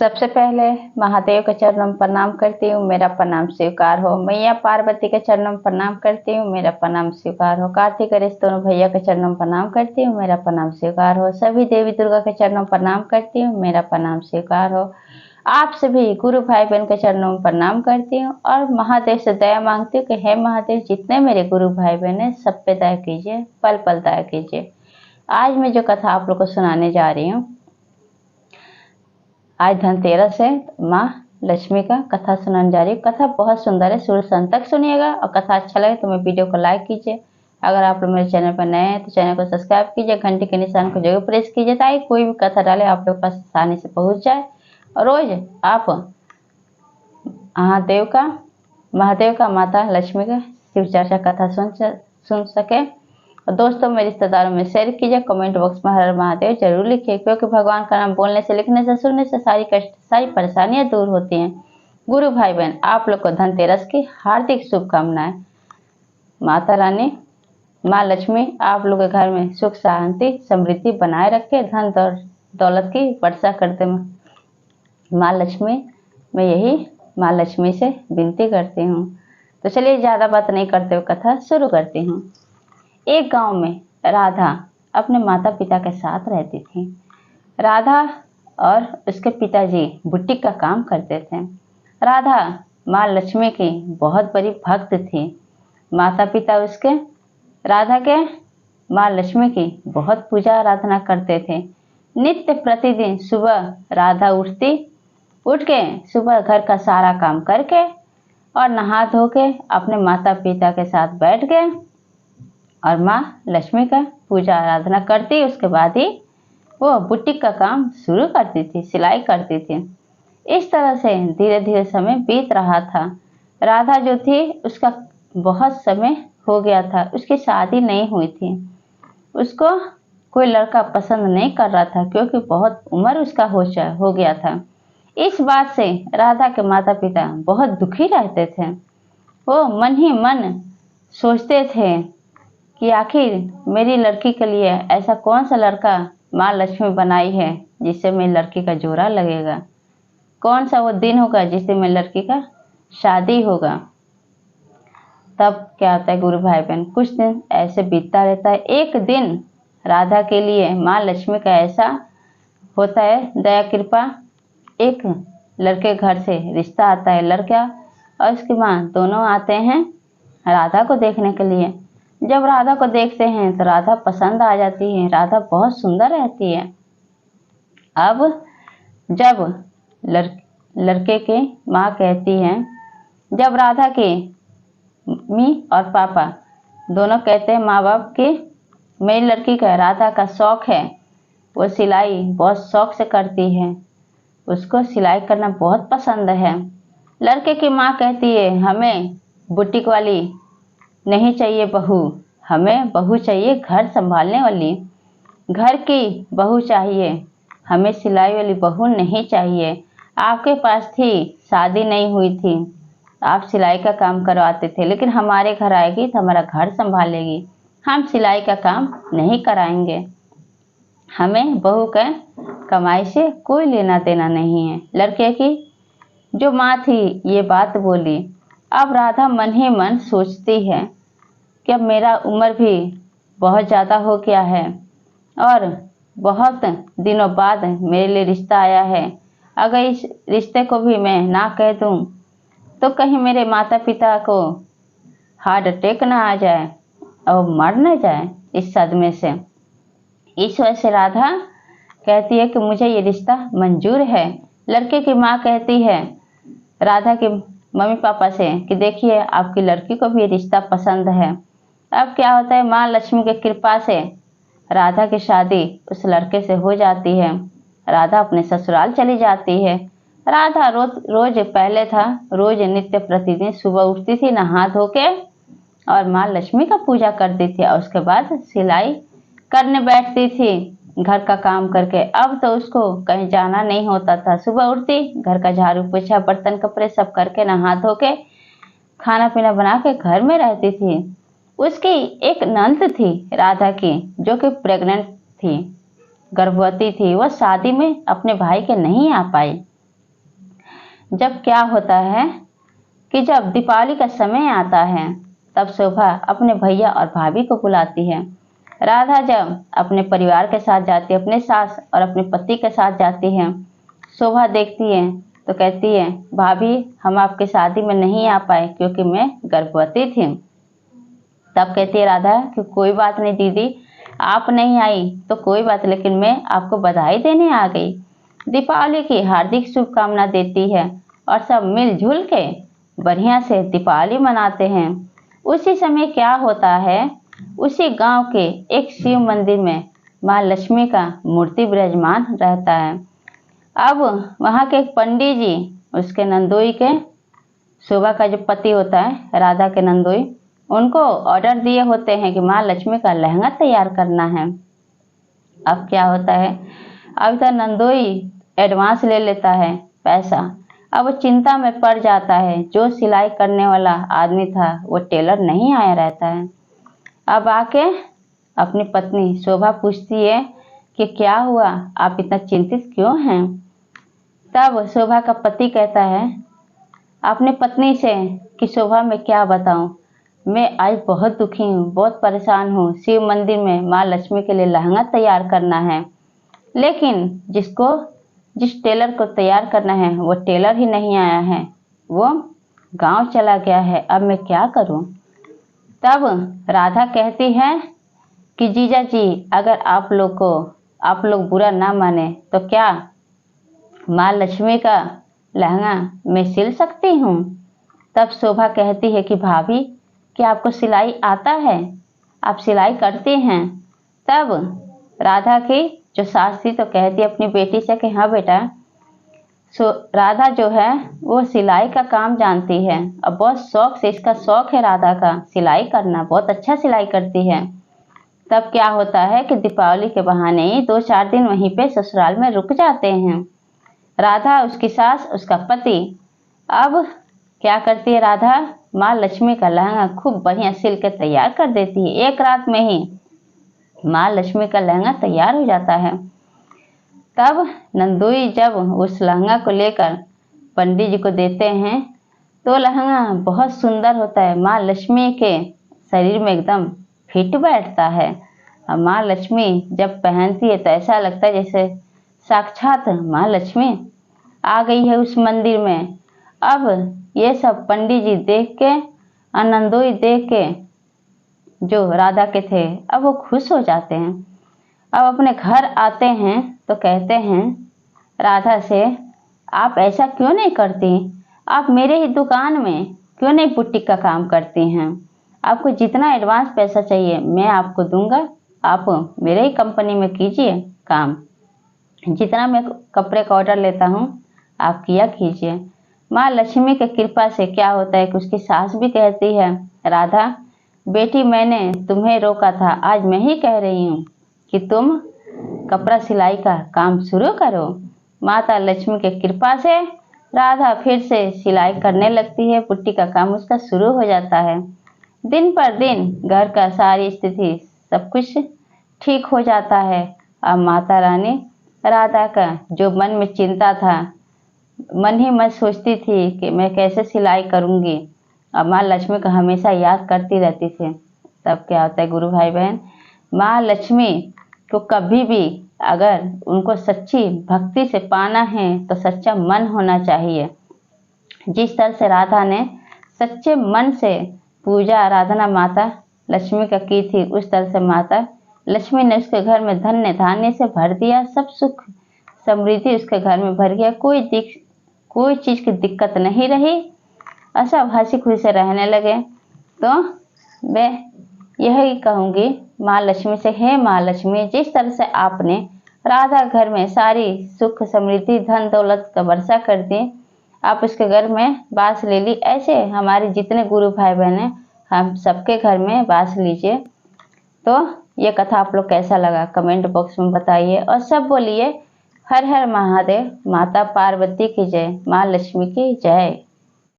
सबसे पहले महादेव के चरणों में प्रणाम करती हूँ, मेरा प्रणाम स्वीकार हो। मैया पार्वती के चरणों में प्रणाम करती हूँ, मेरा प्रणाम स्वीकार हो। कार्तिक गणेश दोनों भैया के चरणों में प्रणाम करती हूँ, मेरा प्रणाम स्वीकार हो। सभी देवी दुर्गा के चरणों में प्रणाम करती हूँ, मेरा प्रणाम स्वीकार हो। आप सभी गुरु भाई बहन के चरणों में प्रणाम करती हूँ और महादेव से दया मांगती हूँ कि हे महादेव, जितने मेरे गुरु भाई बहन है सब पे दया कीजिए, पल पल दया कीजिए। आज मैं जो कथा आप लोग को सुनाने जा रही हूँ, आज धनतेरस है, माँ लक्ष्मी का कथा सुनाने जा रही हूँ। कथा बहुत सुंदर है, शुरू से अंत तक सुनिएगा और कथा अच्छा लगे तो मेरे वीडियो को लाइक कीजिए। अगर आप लोग मेरे चैनल पर नए हैं तो चैनल को सब्सक्राइब कीजिए, घंटे के निशान को जरूर प्रेस कीजिए ताकि कोई भी कथा डाले आप लोग पास आसानी से पहुँच जाए और रोज आप महादेव का माता लक्ष्मी का शिव चर्चा कथा सुन सके। और दोस्तों में रिश्तेदारों में शेयर कीजिए। कमेंट बॉक्स में हर हर महादेव जरूर लिखिए, क्योंकि भगवान का नाम बोलने से, लिखने से, सुनने से सारी कष्ट, सारी परेशानियां दूर होती हैं। गुरु भाई बहन, आप लोग को धनतेरस की हार्दिक शुभकामनाएं। माता रानी माँ लक्ष्मी आप लोग के घर में सुख शांति समृद्धि बनाए रखे, धन दौलत की वर्षा करते माँ लक्ष्मी, मैं यही माँ लक्ष्मी से विनती करती हूँ। तो चलिए ज़्यादा बात नहीं करते हुए कथा शुरू करती हूँ। एक गांव में राधा अपने माता पिता के साथ रहती थी। राधा और उसके पिताजी बुटीक का काम करते थे। राधा माँ लक्ष्मी की बहुत बड़ी भक्त थी। माता पिता उसके राधा के माँ लक्ष्मी की बहुत पूजा आराधना करते थे। नित्य प्रतिदिन सुबह राधा उठ के सुबह घर का सारा काम करके और नहा धो के अपने माता पिता के साथ बैठ गए और माँ लक्ष्मी का पूजा आराधना करती। उसके बाद ही वो बुटीक का काम शुरू करती थी, सिलाई करती थी। इस तरह से धीरे धीरे समय बीत रहा था। राधा जो थी उसका बहुत समय हो गया था, उसकी शादी नहीं हुई थी। उसको कोई लड़का पसंद नहीं कर रहा था, क्योंकि बहुत उम्र उसका हो गया था। इस बात से राधा के माता पिता बहुत दुखी रहते थे। वो मन ही मन सोचते थे कि आखिर मेरी लड़की के लिए ऐसा कौन सा लड़का माँ लक्ष्मी बनाई है जिससे मेरी लड़की का जोड़ा लगेगा, कौन सा वो दिन होगा जिससे मेरी लड़की का शादी होगा। तब क्या होता है गुरु भाई बहन, कुछ दिन ऐसे बीतता रहता है। एक दिन राधा के लिए माँ लक्ष्मी का ऐसा होता है दया कृपा, एक लड़के घर से रिश्ता आता है। लड़का और उसकी माँ दोनों आते हैं राधा को देखने के लिए। जब राधा को देखते हैं तो राधा पसंद आ जाती है। राधा बहुत सुंदर रहती है। अब जब लड़के के माँ कहती है, जब राधा के मम्मी और पापा दोनों कहते हैं माँ बाप की मेरी लड़की का, राधा का शौक है, वो सिलाई बहुत शौक से करती है, उसको सिलाई करना बहुत पसंद है। लड़के की माँ कहती है हमें बुटीक वाली नहीं चाहिए बहू, हमें बहू चाहिए घर संभालने वाली, घर की बहू चाहिए, हमें सिलाई वाली बहू नहीं चाहिए। आपके पास थी, शादी नहीं हुई थी, आप सिलाई का काम करवाते थे, लेकिन हमारे घर आएगी तो हमारा घर संभालेगी, हम सिलाई का काम नहीं कराएंगे, हमें बहू के कमाई से कोई लेना देना नहीं है। लड़के की जो माँ थी ये बात बोली। अब राधा मन ही मन सोचती है कि अब मेरा उम्र भी बहुत ज़्यादा हो गया है और बहुत दिनों बाद मेरे लिए रिश्ता आया है। अगर इस रिश्ते को भी मैं ना कह दूं तो कहीं मेरे माता पिता को हार्ट अटैक ना आ जाए और मर न जाए इस सदमे से। इस वजह से राधा कहती है कि मुझे ये रिश्ता मंजूर है। लड़के की माँ कहती है राधा के मम्मी पापा से कि देखिए आपकी लड़की को भी ये रिश्ता पसंद है। अब क्या होता है, माँ लक्ष्मी की कृपा से राधा की शादी उस लड़के से हो जाती है। राधा अपने ससुराल चली जाती है। राधा रोज पहले था, रोज नित्य प्रतिदिन सुबह उठती थी, नहा धो के और माँ लक्ष्मी का पूजा करती थी और उसके बाद सिलाई करने बैठती थी घर का काम करके। अब तो उसको कहीं जाना नहीं होता था। सुबह उठती, घर का झाड़ू पोछा बर्तन कपड़े सब करके नहा धो के खाना पीना बना के घर में रहती थी। उसकी एक नंद थी राधा की, जो कि प्रेग्नेंट थी, गर्भवती थी। वह शादी में अपने भाई के नहीं आ पाई। जब क्या होता है कि जब दीपावली का समय आता है तब शोभा अपने भैया और भाभी को बुलाती है। राधा जब अपने परिवार के साथ जाती है, अपने सास और अपने पति के साथ जाती है, शोभा देखती है तो कहती है, भाभी हम आपकी शादी में नहीं आ पाए क्योंकि मैं गर्भवती थी। तब कहती है राधा कि कोई बात नहीं दीदी, आप नहीं आई तो कोई बात, लेकिन मैं आपको बधाई देने आ गई। दीपावली की हार्दिक शुभकामना देती है और सब मिलजुल के बढ़िया से दीपावली मनाते हैं। उसी समय क्या होता है, उसी गांव के एक शिव मंदिर में माँ लक्ष्मी का मूर्ति विराजमान रहता है। अब वहाँ के एक पंडित जी उसके नंदोई के, शोभा का जो पति होता है राधा के नंदोई, उनको ऑर्डर दिए होते हैं कि माँ लक्ष्मी का लहंगा तैयार करना है। अब क्या होता है, अब तो नंदोई एडवांस ले लेता है पैसा। अब वो चिंता में पड़ जाता है, जो सिलाई करने वाला आदमी था वो टेलर नहीं आया रहता है। अब आके अपनी पत्नी शोभा पूछती है कि क्या हुआ, आप इतना चिंतित क्यों हैं। तब शोभा का पति कहता है अपनी पत्नी से कि शोभा मैं क्या बताऊं, मैं आज बहुत दुखी हूँ, बहुत परेशान हूँ। शिव मंदिर में माँ लक्ष्मी के लिए लहंगा तैयार करना है, लेकिन जिस टेलर को तैयार करना है वो टेलर ही नहीं आया है, वो गांव चला गया है। अब मैं क्या करूं। तब राधा कहती है कि जीजा जी, अगर आप लोग बुरा ना माने तो क्या माँ लक्ष्मी का लहंगा मैं सिल सकती हूँ। तब शोभा कहती है कि भाभी क्या आपको सिलाई आता है, आप सिलाई करती हैं। तब राधा की जो सास थी तो कहती अपनी बेटी से कि हाँ बेटा, राधा जो है वो सिलाई का काम जानती है और बहुत शौक से, इसका शौक है राधा का सिलाई करना, बहुत अच्छा सिलाई करती है। तब क्या होता है कि दीपावली के बहाने ही 2-4 दिन वहीं पे ससुराल में रुक जाते हैं राधा, उसकी सास, उसका पति। अब क्या करती है राधा, माँ लक्ष्मी का लहंगा खूब बढ़िया सिल के तैयार कर देती है। एक रात में ही माँ लक्ष्मी का लहंगा तैयार हो जाता है। तब नंदोई जब उस लहंगा को लेकर पंडित जी को देते हैं तो लहंगा बहुत सुंदर होता है, माँ लक्ष्मी के शरीर में एकदम फिट बैठता है। और माँ लक्ष्मी जब पहनती है तो ऐसा लगता है जैसे साक्षात माँ लक्ष्मी आ गई है उस मंदिर में। अब ये सब पंडित जी देख के, नंदोई देख के जो राधा के थे, अब वो खुश हो जाते हैं। अब अपने घर आते हैं तो कहते हैं राधा से, आप ऐसा क्यों नहीं करती, आप मेरे ही दुकान में क्यों नहीं बुटीक का काम करती हैं। आपको जितना एडवांस पैसा चाहिए मैं आपको दूंगा, आप मेरे ही कंपनी में कीजिए काम, जितना मैं कपड़े का ऑर्डर लेता हूँ आप किया कीजिए। माँ लक्ष्मी के कृपा से क्या होता है कि उसकी सास भी कहती है, राधा बेटी मैंने तुम्हें रोका था, आज मैं ही कह रही हूँ कि तुम कपड़ा सिलाई का काम शुरू करो। माता लक्ष्मी के कृपा से राधा फिर से सिलाई करने लगती है, बुट्टी का काम उसका शुरू हो जाता है। दिन पर दिन घर का सारी स्थिति सब कुछ ठीक हो जाता है। अब माता रानी राधा का जो मन में चिंता था, मन ही मन सोचती थी कि मैं कैसे सिलाई करूंगी, अब माँ लक्ष्मी को हमेशा याद करती रहती थी। तब क्या होता है गुरु भाई बहन, माँ लक्ष्मी को कभी भी अगर उनको सच्ची भक्ति से पाना है तो सच्चा मन होना चाहिए। जिस तरह से राधा ने सच्चे मन से पूजा आराधना माता लक्ष्मी का की थी, उस तरह से माता लक्ष्मी ने उसके घर में धन्य धान्य से भर दिया, सब सुख समृद्धि उसके घर में भर गया, कोई चीज़ की दिक्कत नहीं रही, सब हंसी खुशी से रहने लगे। तो मैं यही कहूँगी माँ लक्ष्मी से, हे माँ लक्ष्मी, जिस तरह से आपने राधा घर में सारी सुख समृद्धि धन दौलत का वर्षा कर दी, आप उसके घर में बास ले ली, ऐसे हमारे जितने गुरु भाई बहन हैं हम सबके घर में बास लीजिए। तो ये कथा आप लोग कैसा लगा कमेंट बॉक्स में बताइए और सब बोलिए हर हर महादेव, माता पार्वती की जय, माँ लक्ष्मी की जय।